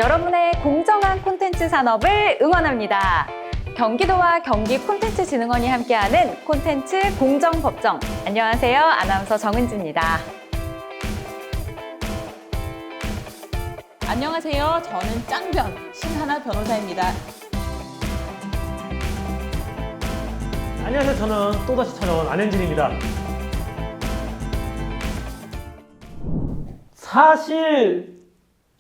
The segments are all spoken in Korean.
여러분의 공정한 콘텐츠 산업을 응원합니다. 경기도와 경기콘텐츠진흥원이 함께하는 콘텐츠 공정법정. 안녕하세요. 아나운서 정은지입니다. 안녕하세요. 저는 짱변 신하나 변호사입니다. 안녕하세요. 저는 또다시 찾아온 안현진입니다. 사실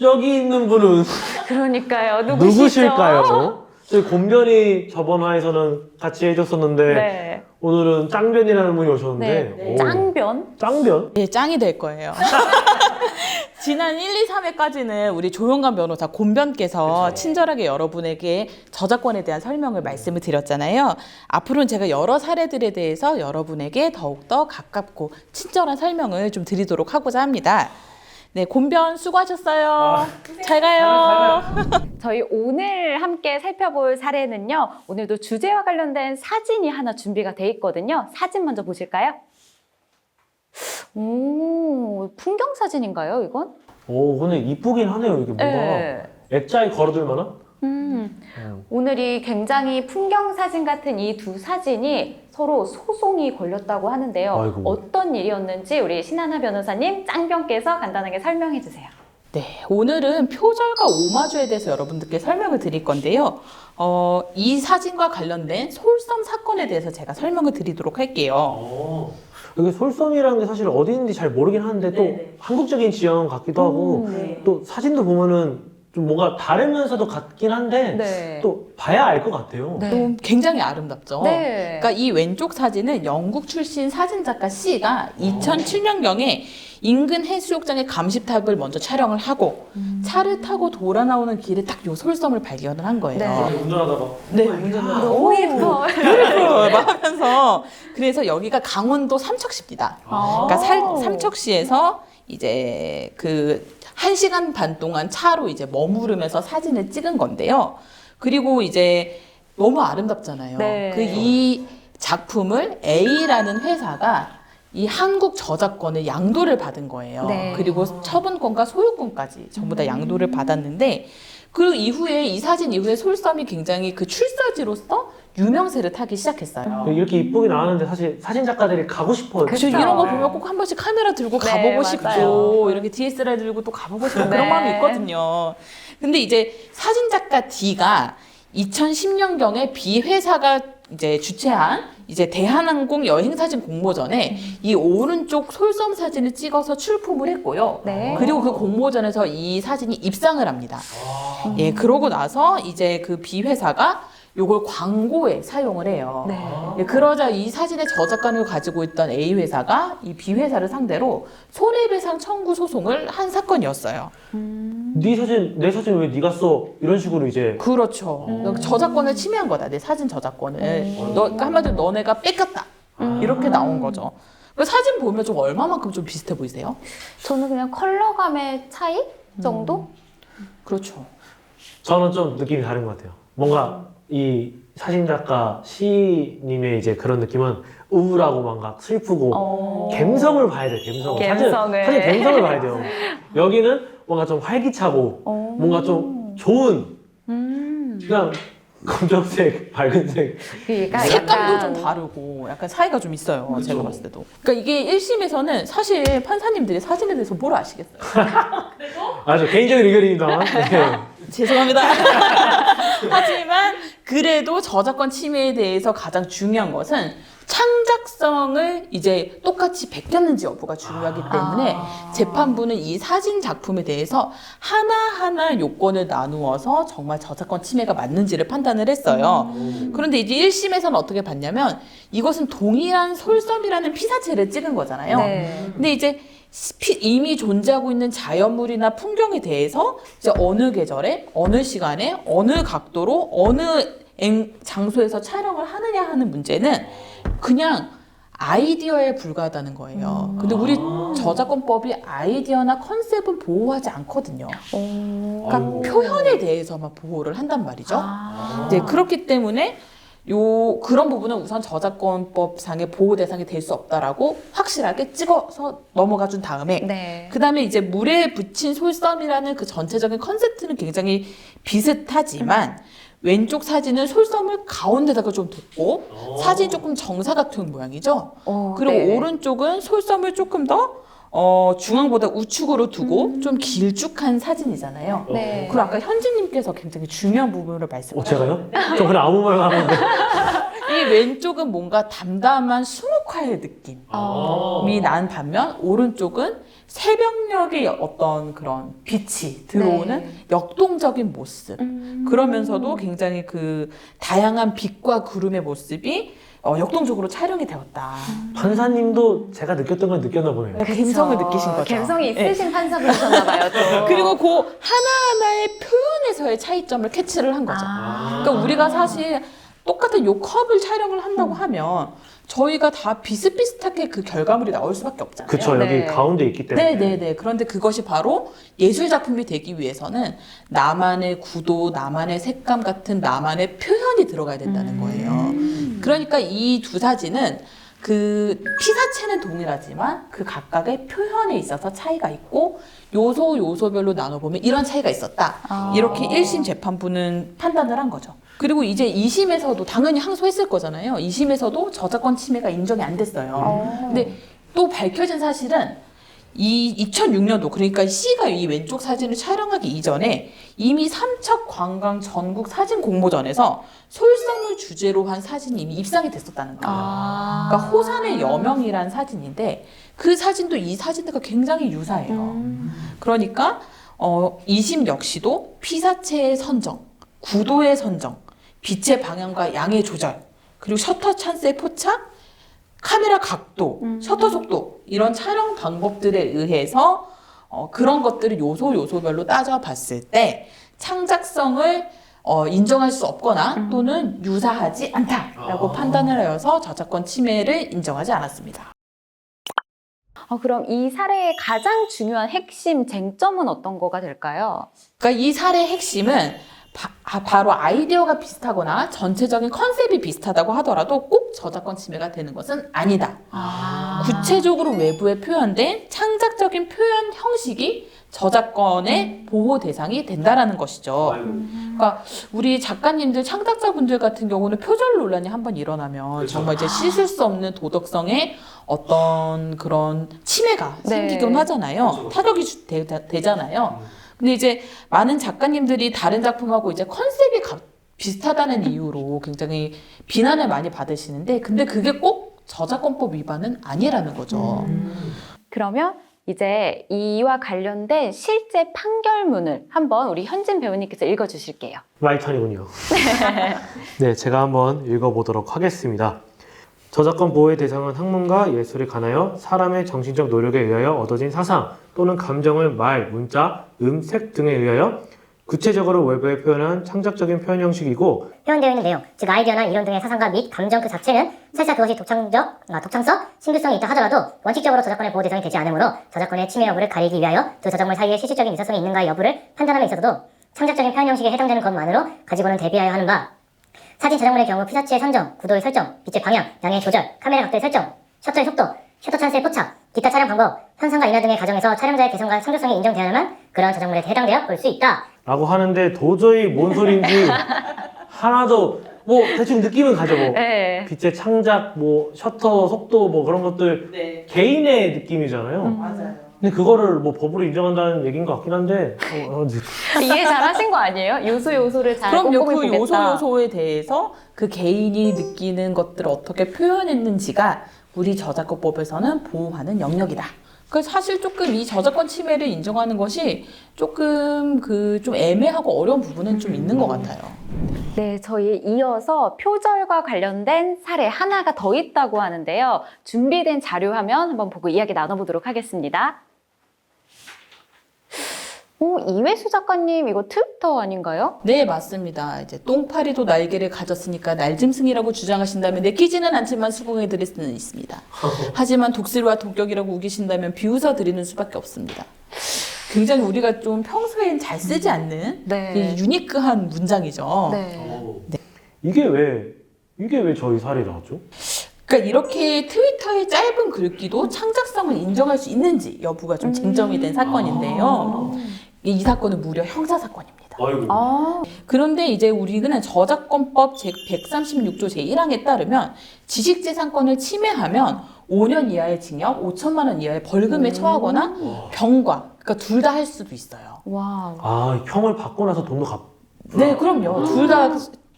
여기 있는 분은 그러니까요. 누구실까요? 저희 곤변이 저번 화에서는 같이 해줬었는데 네. 오늘은 짱변이라는 분이 오셨는데 네. 오, 짱변? 짱변? 예, 짱이 될 거예요. 지난 1, 2, 3회까지는 우리 조용관 변호사 곤변께서 그쵸. 친절하게 여러분에게 저작권에 대한 설명을 말씀을 드렸잖아요. 앞으로는 제가 여러 사례들에 대해서 여러분에게 더욱더 가깝고 친절한 설명을 좀 드리도록 하고자 합니다. 네, 곤변 수고하셨어요. 잘 가요. 저희 오늘 함께 살펴볼 사례는요. 오늘도 주제와 관련된 사진이 하나 준비가 돼 있거든요. 사진 먼저 보실까요? 오, 풍경 사진인가요, 이건? 오, 근데 이쁘긴 하네요. 이게 뭔가 네. 액자에 걸어둘 만한? 오늘이 굉장히 풍경 사진 같은 이 두 사진이 서로 소송이 걸렸다고 하는데요. 아이고. 어떤 일이었는지 우리 신하나 변호사님, 짱변께서 간단하게 설명해 주세요. 네, 오늘은 표절과 오마주에 대해서 여러분들께 설명을 드릴 건데요. 이 사진과 관련된 솔선 사건에 대해서 제가 설명을 드리도록 할게요. 여기 솔섬이라는 게 사실 어디 있는지 잘 모르긴 하는데 또 네네. 한국적인 지형 같기도 하고 네. 또 사진도 보면은 좀 뭔가 다르면서도 같긴 한데 네. 또 봐야 알 것 같아요. 네. 좀 굉장히 아름답죠. 네. 그러니까 이 왼쪽 사진은 영국 출신 사진작가 C가 2007년경에 인근 해수욕장의 감시탑을 먼저 촬영을 하고 차를 타고 돌아 나오는 길에 딱 요 솔섬을 발견을 한 거예요. 네. 운전하다가 네, 운전을 너무 예뻐. 막 하면서 그래서 여기가 강원도 삼척시입니다. 아. 그러니까 삼척시에서 이제 그 1시간 반 동안 차로 이제 머무르면서 사진을 찍은 건데요. 그리고 이제 너무 아름답잖아요. 네. 그 이 작품을 A라는 회사가 이 한국 저작권을 양도를 받은 거예요. 네. 그리고 처분권과 소유권까지 전부 다 양도를 받았는데 그 이후에 이 사진 이후에 솔섬이 굉장히 그 출사지로서 유명세를 타기 시작했어요. 이렇게 이쁘게 나왔는데 사실 사진 작가들이 가고 싶어요. 그렇죠. 그쵸. 이런 거 보면 꼭 한 번씩 카메라 들고 네, 가보고 맞아요. 싶고 이렇게 DSLR 들고 또 가보고 싶고 네. 그런 마음이 있거든요. 근데 이제 사진작가 D가 2010년경에 B 회사가 이제 주최한 이제 대한항공 여행사진 공모전에 이 오른쪽 솔섬 사진을 찍어서 출품을 했고요. 네. 그리고 그 공모전에서 이 사진이 입상을 합니다. 예, 그러고 나서 이제 그 B 회사가 요걸 광고에 사용을 해요. 네. 예, 그러자 이 사진의 저작권을 가지고 있던 A 회사가 이 B 회사를 상대로 손해배상 청구 소송을 한 사건이었어요. 네 사진, 내 사진 왜 네가 써? 이런 식으로 이제 그렇죠. 저작권을 침해한 거다. 내 사진 저작권을. 그러니까 한마디로 너네가 뺏겼다. 이렇게 나온 거죠. 그 사진 보면 좀 얼마만큼 좀 비슷해 보이세요? 저는 그냥 컬러감의 차이 정도? 그렇죠. 저는 좀 느낌이 다른 것 같아요. 뭔가 이 사진작가 시님의 이제 그런 느낌은 우울하고 뭔가 슬프고 감성을 봐야 돼요. 감성을. 감성을. 사진 감성을 봐야 돼요. 여기는 뭔가 좀 활기차고 뭔가 좀 좋은 그냥 검정색, 밝은색 그러니까 색감도 약간 좀 다르고 약간 차이가 좀 있어요. 제가 봤을 때도. 그러니까 이게 1심에서는 사실 판사님들이 사진에 대해서 뭘 아시겠어요? 아주 개인적인 의견입니다. 네. 죄송합니다. 하지만 그래도 저작권 침해에 대해서 가장 중요한 것은 창작성을 이제 똑같이 베꼈는지 여부가 중요하기 때문에 재판부는 이 사진 작품에 대해서 하나하나 요건을 나누어서 정말 저작권 침해가 맞는지를 판단을 했어요. 그런데 이제 1심에서는 어떻게 봤냐면 이것은 동일한 솔섬이라는 피사체를 찍은 거잖아요. 네. 근데 이제 이미 존재하고 있는 자연물이나 풍경에 대해서 이제 어느 계절에, 어느 시간에, 어느 각도로, 어느 장소에서 촬영을 하느냐 하는 문제는 그냥 아이디어에 불과하다는 거예요. 근데 우리 저작권법이 아이디어나 컨셉은 보호하지 않거든요. 그러니까 표현에 대해서만 보호를 한단 말이죠. 네, 그렇기 때문에 그런 부분은 우선 저작권법상의 보호 대상이 될 수 없다라고 확실하게 찍어서 넘어가 준 다음에 네. 그 다음에 이제 물에 붙인 솔섬이라는 그 전체적인 컨셉트는 굉장히 비슷하지만 왼쪽 사진은 솔섬을 가운데다가 좀 뒀고 사진이 조금 정사 같은 모양이죠. 그리고 네. 오른쪽은 솔섬을 조금 더 중앙보다 우측으로 두고 좀 길쭉한 사진이잖아요. 네. 그리고 아까 현진님께서 굉장히 중요한 부분을 말씀하셨어요. 제가요? 저 그냥 아무 말 하는데. 이 왼쪽은 뭔가 담담한 수묵화의 느낌이 난 반면 오른쪽은 새벽녘의 어떤 그런 빛이 들어오는 네. 역동적인 모습. 그러면서도 굉장히 그 다양한 빛과 구름의 모습이 역동적으로 촬영이 되었다. 판사님도 제가 느꼈던 걸 느꼈나 보네요. 감성을 그쵸. 느끼신 거죠. 감성이 네. 있으신 판사분이셨나 봐요. 또. 그리고 그 하나하나의 표현에서의 차이점을 캐치를 한 거죠. 그러니까 우리가 사실 똑같은 요 컵을 촬영을 한다고 하면 저희가 다 비슷비슷하게 그 결과물이 나올 수밖에 없잖아요. 그쵸, 여기 네. 가운데 있기 때문에. 네네네. 그런데 그것이 바로 예술 작품이 되기 위해서는 나만의 구도, 나만의 색감 같은 나만의 표현이 들어가야 된다는 거예요. 그러니까 이 두 사진은 그 피사체는 동일하지만 그 각각의 표현에 있어서 차이가 있고 요소별로 나눠보면 이런 차이가 있었다. 이렇게 1심 재판부는 판단을 한 거죠. 그리고 이제 2심에서도 당연히 항소했을 거잖아요. 2심에서도 저작권 침해가 인정이 안 됐어요. 근데 또 밝혀진 사실은 2006년도 그러니까 C가 이 왼쪽 사진을 촬영하기 이전에 이미 삼척 관광 전국 사진 공모전에서 솔섬을 주제로 한 사진이 이미 입상이 됐었다는 거예요. 그러니까 호산의 여명이란 사진인데 그 사진도 이 사진들과 굉장히 유사해요. 그러니까 2심 역시도 피사체의 선정, 구도의 선정, 빛의 방향과 양의 조절, 그리고 셔터 찬스의 포착, 카메라 각도, 셔터 속도 이런 촬영 방법들에 의해서 그런 것들을 요소별로 따져봤을 때 창작성을 인정할 수 없거나 또는 유사하지 않다라고 판단을 하여서 저작권 침해를 인정하지 않았습니다. 그럼 이 사례의 가장 중요한 핵심 쟁점은 어떤 거가 될까요? 그러니까 이 사례의 핵심은 바로 아이디어가 비슷하거나 전체적인 컨셉이 비슷하다고 하더라도 꼭 저작권 침해가 되는 것은 아니다. 구체적으로 외부에 표현된 창작적인 표현 형식이 저작권의 보호 대상이 된다라는 것이죠. 그러니까 우리 작가님들, 창작자분들 같은 경우는 표절 논란이 한번 일어나면 그렇죠. 정말 이제 씻을 수 없는 도덕성의 어떤 그런 침해가 네. 생기곤 하잖아요. 그렇죠. 타격이 되잖아요. 근데 이제 많은 작가님들이 다른 작품하고 이제 컨셉이 비슷하다는 이유로 굉장히 비난을 많이 받으시는데 근데 그게 꼭 저작권법 위반은 아니라는 거죠. 그러면 이제 이와 관련된 실제 판결문을 한번 우리 현진 배우님께서 읽어주실게요. 마이 턴이군요. 네, 제가 한번 읽어보도록 하겠습니다. 저작권 보호의 대상은 학문과 예술에 관하여 사람의 정신적 노력에 의하여 얻어진 사상 또는 감정을 말, 문자, 색 등에 의하여 구체적으로 외부에 표현한 창작적인 표현 형식이고 표현되어 있는 내용, 즉 아이디어나 이론 등의 사상과 및 감정 그 자체는 설사 그것이 독창적, 신규성이 있다 하더라도 원칙적으로 저작권의 보호 대상이 되지 않으므로 저작권의 침해 여부를 가리기 위하여 두 저작물 사이에 실질적인 일사성이 있는가의 여부를 판단함에 있어서도 창작적인 표현 형식에 해당되는 것만으로 가지고는 대비하여 하는 바 사진 저작물의 경우 피사체의 선정, 구도의 설정, 빛의 방향, 양의 조절, 카메라 각도의 설정, 셔터의 속도, 셔터 찬스의 포착, 기타 촬영 방법, 현상과 인화 등의 과정에서 촬영자의 개성과 창조성이 인정되어야만 그런 저작물에 해당되어 볼 수 있다. 라고 하는데 도저히 뭔 소리인지 하나도 뭐 대충 느낌은 가죠. 뭐 네. 빛의 창작, 뭐 셔터 속도 뭐 그런 것들 네. 개인의 느낌이잖아요. 맞아요. 근데 그거를 뭐 법으로 인정한다는 얘기인 것 같긴 한데 이해 잘 하신 거 아니에요? 요소를 잘 그럼요. 꼼꼼히 그 보겠다. 요소에 대해서 그 개인이 느끼는 것들을 어떻게 표현했는지가 우리 저작권법에서는 보호하는 영역이다. 그 사실 조금 이 저작권 침해를 인정하는 것이 조금 좀 애매하고 어려운 부분은 좀 있는 것 같아요. 네, 저희 이어서 표절과 관련된 사례 하나가 더 있다고 하는데요. 준비된 자료 화면 한번 보고 이야기 나눠보도록 하겠습니다. 이회수 작가님 이거 트위터 아닌가요? 네, 맞습니다. 이제 똥파리도 날개를 가졌으니까 날짐승이라고 주장하신다면 내키지는 않지만 수긍해드릴 수는 있습니다. 하지만 독수리와 독격이라고 우기신다면 비웃어 드리는 수밖에 없습니다. 굉장히 우리가 좀 평소엔 잘 쓰지 않는 네. 이 유니크한 문장이죠. 네. 이게 왜 이게 왜 저희 사례 나왔죠? 그러니까 이렇게 트위터의 짧은 글귀도 창작성을 인정할 수 있는지 여부가 좀 쟁점이 된 사건인데요. 이 사건은 무려 형사 사건입니다. 아이고. 아, 그런데 이제 우리는 저작권법 제136조 제1항에 따르면 지식재산권을 침해하면 5년 이하의 징역, 5천만 원 이하의 벌금에 처하거나 병과, 그러니까 둘 다 할 수도 있어요. 와. 아, 형을 받고 나서 돈도 갚. 네, 그럼요. 둘 다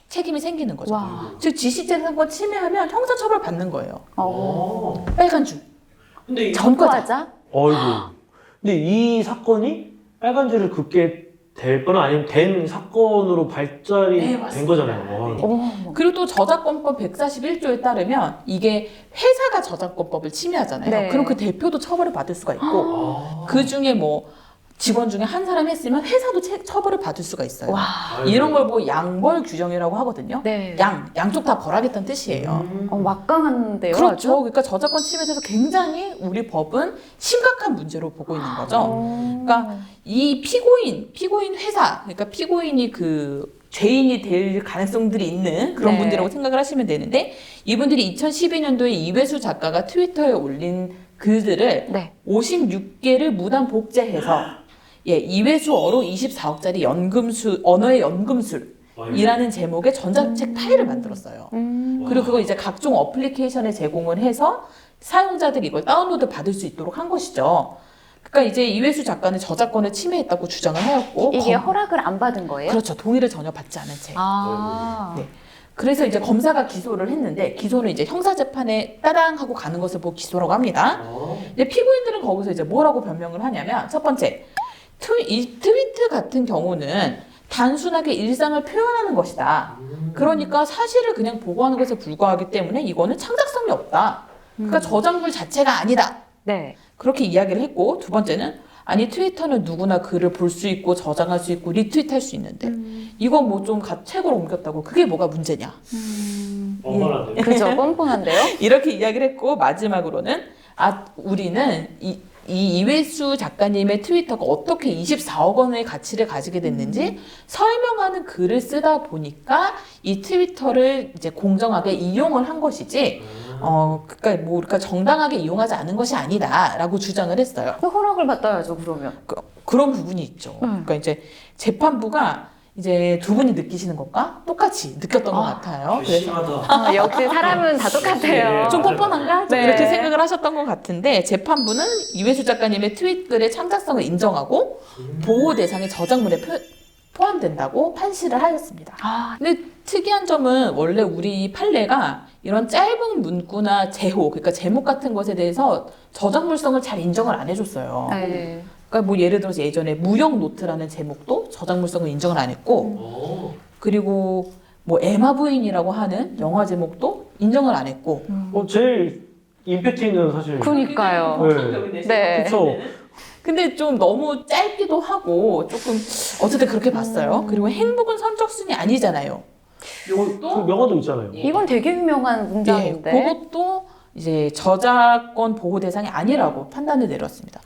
책임이 생기는 거죠. 와. 즉 지식재산권 침해하면 형사처벌 받는 거예요. 어. 빨간 줄. 근데 전과자? 어이구. 근데 이 사건이 빨간 줄을 긋게 될 거나 아니면 된 사건으로 발전이 네, 된 맞습니다. 거잖아요. 어. 그리고 또 저작권법 141조에 따르면 이게 회사가 저작권법을 침해하잖아요. 네. 그럼 그 대표도 처벌을 받을 수가 있고 아. 그 중에 뭐 직원 중에 한 사람이 했으면 회사도 처벌을 받을 수가 있어요. 와. 이런 걸 보고 양벌 규정이라고 하거든요. 네. 양쪽 다 벌하겠다는 뜻이에요. 막강한데요. 그렇죠. 아주? 그러니까 저작권 침해에 대해서 굉장히 우리 법은 심각한 문제로 보고 있는 거죠. 그러니까 이 피고인 회사, 그러니까 피고인이 그 죄인이 될 가능성들이 있는 그런 네. 분들이라고 생각을 하시면 되는데 이분들이 2012년도에 이회수 작가가 트위터에 올린 글들을 네. 56개를 무단 복제해서 이회수어로 24억짜리 언어의 연금술이라는 제목의 전자책 파일을 만들었어요. 그리고 그걸 이제 각종 어플리케이션에 제공을 해서 사용자들이 이걸 다운로드 받을 수 있도록 한 것이죠. 그러니까 이제 이회수 작가는 저작권을 침해했다고 주장을 하였고 이게 허락을 안 받은 거예요? 그렇죠. 동의를 전혀 받지 않은 채. 아. 네. 그래서 이제 검사가 기소를 했는데 기소는 이제 형사재판에 따당 하고 가는 것을 보고 기소라고 합니다. 근데 피고인들은 거기서 이제 뭐라고 변명을 하냐면 첫 번째 이 트위트 같은 경우는 단순하게 일상을 표현하는 것이다. 그러니까 사실을 그냥 보고하는 것에 불과하기 때문에 이거는 창작성이 없다. 그러니까 저작물 자체가 아니다. 네. 그렇게 이야기를 했고 두 번째는 아니 트위터는 누구나 글을 볼 수 있고 저장할 수 있고 리트윗할 수 있는데 이거 뭐 좀 책으로 옮겼다고 그게 뭐가 문제냐 뻔뻔한데. 그죠. 뻔뻔한데요? 이렇게 이야기를 했고 마지막으로는 우리는 이회수 작가님의 트위터가 어떻게 24억 원의 가치를 가지게 됐는지 설명하는 글을 쓰다 보니까 이 트위터를 이제 공정하게 이용을 한 것이지 그러니까 정당하게 이용하지 않은 것이 아니다라고 주장을 했어요. 허락을 받아야죠, 그러면. 그런 부분이 있죠. 그러니까 이제 재판부가 이제 두 분이 느끼시는 것과 똑같이 느꼈던 것 같아요. 그래서 심하다. 역시 사람은 다 똑같아요. 좀 뻔뻔한가? 좀 네. 이렇게 생각을 하셨던 것 같은데 재판부는 이회수 작가님의 트윗 글의 창작성을 인정하고 보호 대상의 저작물에 포함된다고 판시를 하였습니다. 아, 근데 특이한 점은 원래 우리 판례가 이런 짧은 문구나 제호, 그러니까 제목 같은 것에 대해서 저작물성을 잘 인정을 안 해줬어요. 네. 그러니까 뭐 예를 들어서 예전에 무역 노트라는 제목도 저작물성을 인정을 안 했고 그리고 뭐 에마 부인이라고 하는 영화 제목도 인정을 안 했고 제일 임팩트 있는 사실. 그니까요. 네. 그렇죠. 근데 좀 너무 짧기도 하고 조금 어쨌든 그렇게 봤어요. 그리고 행복은 선적순이 아니잖아요. 그 명언도 있잖아요. 이건 되게 유명한 문장인데. 그것도 이제 저작권 보호 대상이 아니라고 판단을 내렸습니다.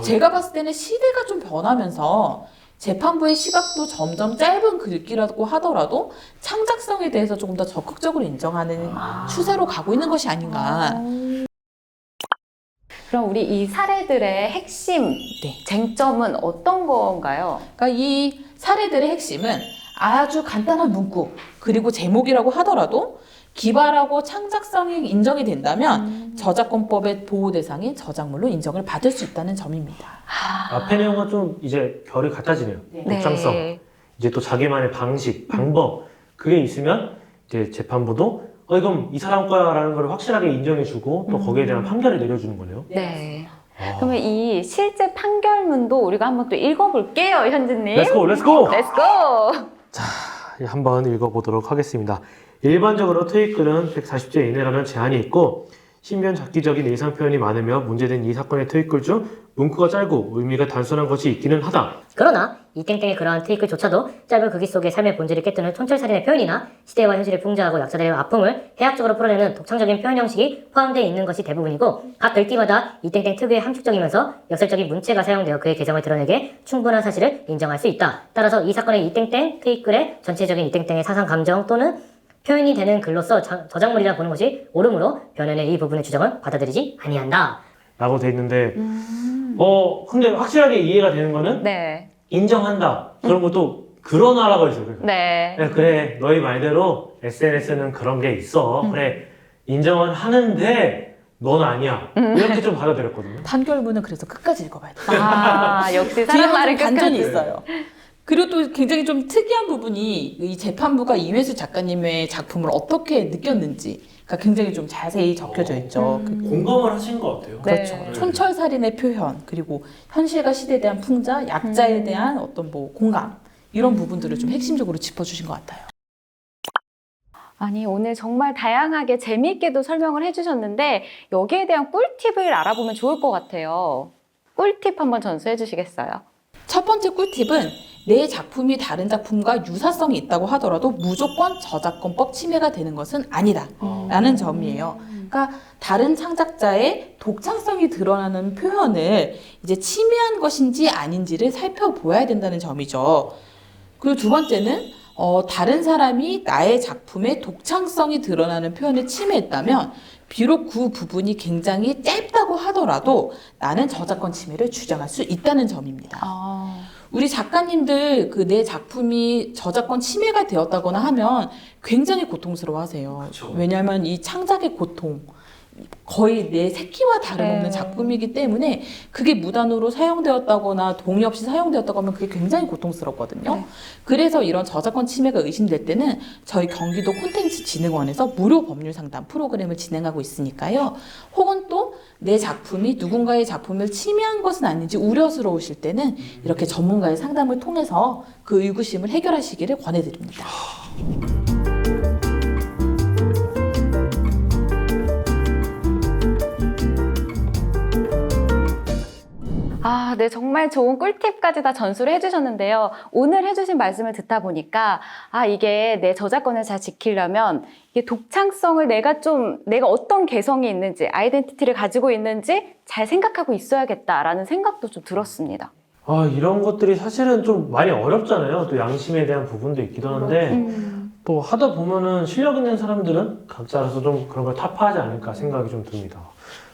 제가 봤을 때는 시대가 좀 변하면서 재판부의 시각도 점점 짧은 글귀라고 하더라도 창작성에 대해서 조금 더 적극적으로 인정하는 추세로 가고 있는 것이 아닌가. 그럼 우리 이 사례들의 핵심 네. 쟁점은 어떤 건가요? 그러니까 이 사례들의 핵심은 아주 간단한 문구 그리고 제목이라고 하더라도 기발하고 창작성이 인정이 된다면 저작권법의 보호 대상인 저작물로 인정을 받을 수 있다는 점입니다. 앞에 내용과 좀 이제 결이 같아지네요. 독창성. 네. 이제 또 자기만의 방식, 방법 그게 있으면 이제 재판부도 이건 이 사람 거야라는 걸 확실하게 인정해주고 또 거기에 대한 판결을 내려주는 거네요. 네. 아. 그러면 이 실제 판결문도 우리가 한번 또 읽어볼게요, 현진님. 렛츠고, 렛츠고! 렛츠고! 한번 읽어보도록 하겠습니다. 일반적으로 트윗글은 140자 이내라는 제한이 있고 신변 잡기적인 이상 표현이 많으며 문제된 이 사건의 트윗글 중 문구가 짧고 의미가 단순한 것이 있기는 하다. 그러나 이 땡땡의 그러한 트윗글조차도 짧은 글귀 속의 삶의 본질을 깨뜨는 촌철살인의 표현이나 시대와 현실을 풍자하고 약자들의 아픔을 해학적으로 풀어내는 독창적인 표현 형식이 포함되어 있는 것이 대부분이고 각 글귀마다 이 땡땡 특유의 함축적이면서 역설적인 문체가 사용되어 그의 개성을 드러내게 충분한 사실을 인정할 수 있다. 따라서 이 사건의 이 땡땡 트윗글의 전체적인 이 땡땡의 사상 감정 또는 표현이 되는 글로서 저작물이라 보는 것이 옳으므로 변현의 이 부분의 주장을 받아들이지 아니한다. 라고 돼 있는데 근데 확실하게 이해가 되는 거는 네. 인정한다. 그런 것도 그러나라고 있어요. 그러니까. 네. 그래 너희 말대로 SNS는 그런 게 있어. 그래 인정은 하는데 넌 아니야. 이렇게 좀 받아들였거든요. 판결문은 그래서 끝까지 읽어봐야 돼요. 아, 역시 뒤에 사람 말은 항상 반전이 끝까지. 있어요. 그리고 또 굉장히 좀 특이한 부분이 이 재판부가 이회수 작가님의 작품을 어떻게 느꼈는지가 굉장히 좀 자세히 적혀져 있죠. 공감을 하신 것 같아요. 그렇죠. 네. 촌철살인의 표현, 그리고 현실과 시대에 대한 풍자, 약자에 대한 어떤 뭐 공감 이런 부분들을 좀 핵심적으로 짚어주신 것 같아요. 아니, 오늘 정말 다양하게 재미있게도 설명을 해주셨는데 여기에 대한 꿀팁을 알아보면 좋을 것 같아요. 꿀팁 한번 전수해 주시겠어요? 첫 번째 꿀팁은 내 작품이 다른 작품과 유사성이 있다고 하더라도 무조건 저작권법 침해가 되는 것은 아니다 라는 점이에요. 그러니까 다른 창작자의 독창성이 드러나는 표현을 이제 침해한 것인지 아닌지를 살펴보아야 된다는 점이죠. 그리고 두 번째는 다른 사람이 나의 작품의 독창성이 드러나는 표현을 침해했다면 비록 그 부분이 굉장히 짧다고 하더라도 나는 저작권 침해를 주장할 수 있다는 점입니다. 우리 작가님들 그 내 작품이 저작권 침해가 되었다거나 하면 굉장히 고통스러워하세요. 그쵸. 왜냐하면 이 창작의 고통, 거의 내 새끼와 다름없는 네. 작품이기 때문에 그게 무단으로 사용되었다거나 동의 없이 사용되었다고 하면 그게 굉장히 고통스럽거든요. 네. 그래서 이런 저작권 침해가 의심될 때는 저희 경기도 콘텐츠진흥원에서 무료 법률 상담 프로그램을 진행하고 있으니까요. 혹은 또 내 작품이 누군가의 작품을 침해한 것은 아닌지 우려스러우실 때는 이렇게 전문가의 상담을 통해서 그 의구심을 해결하시기를 권해드립니다. 아, 네, 정말 좋은 꿀팁까지 다 전수를 해주셨는데요. 오늘 해주신 말씀을 듣다 보니까, 이게 내 저작권을 잘 지키려면, 이게 독창성을 내가 어떤 개성이 있는지, 아이덴티티를 가지고 있는지 잘 생각하고 있어야겠다라는 생각도 좀 들었습니다. 이런 것들이 사실은 좀 많이 어렵잖아요. 또 양심에 대한 부분도 있기도 한데 또 하다 보면은 실력 있는 사람들은 각자 알아서 좀 그런 걸 타파하지 않을까 생각이 좀 듭니다.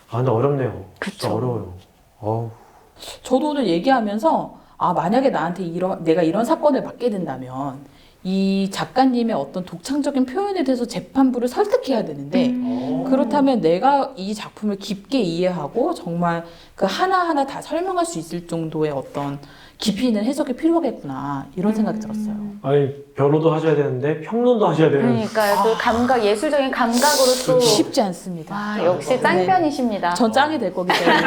근데 어렵네요. 진짜 그쵸. 어려워요. 어우. 저도 오늘 얘기하면서 만약에 나한테 내가 이런 사건을 맡게 된다면 이 작가님의 어떤 독창적인 표현에 대해서 재판부를 설득해야 되는데 그렇다면 내가 이 작품을 깊게 이해하고 정말 그 하나하나 다 설명할 수 있을 정도의 어떤 깊이 있는 해석이 필요하겠구나 이런 생각이 들었어요. 아니 변호도 하셔야 되는데 평론도 하셔야 되는. 그러니까요. 또 감각, 예술적인 감각으로 또. 쉽지 않습니다. 역시 짱편이십니다. 전 짱이 될 거기 때문에.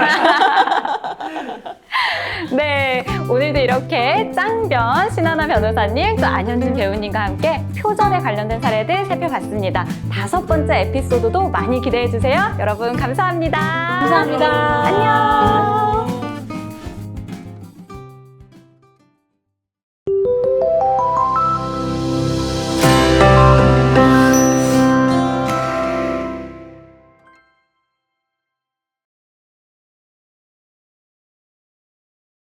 네, 오늘도 이렇게 짱변 신하나 변호사님 또 안현준 배우님과 함께 표절에 관련된 사례들 살펴봤습니다. 5번째 에피소드도 많이 기대해 주세요. 여러분 감사합니다. 감사합니다. 안녕.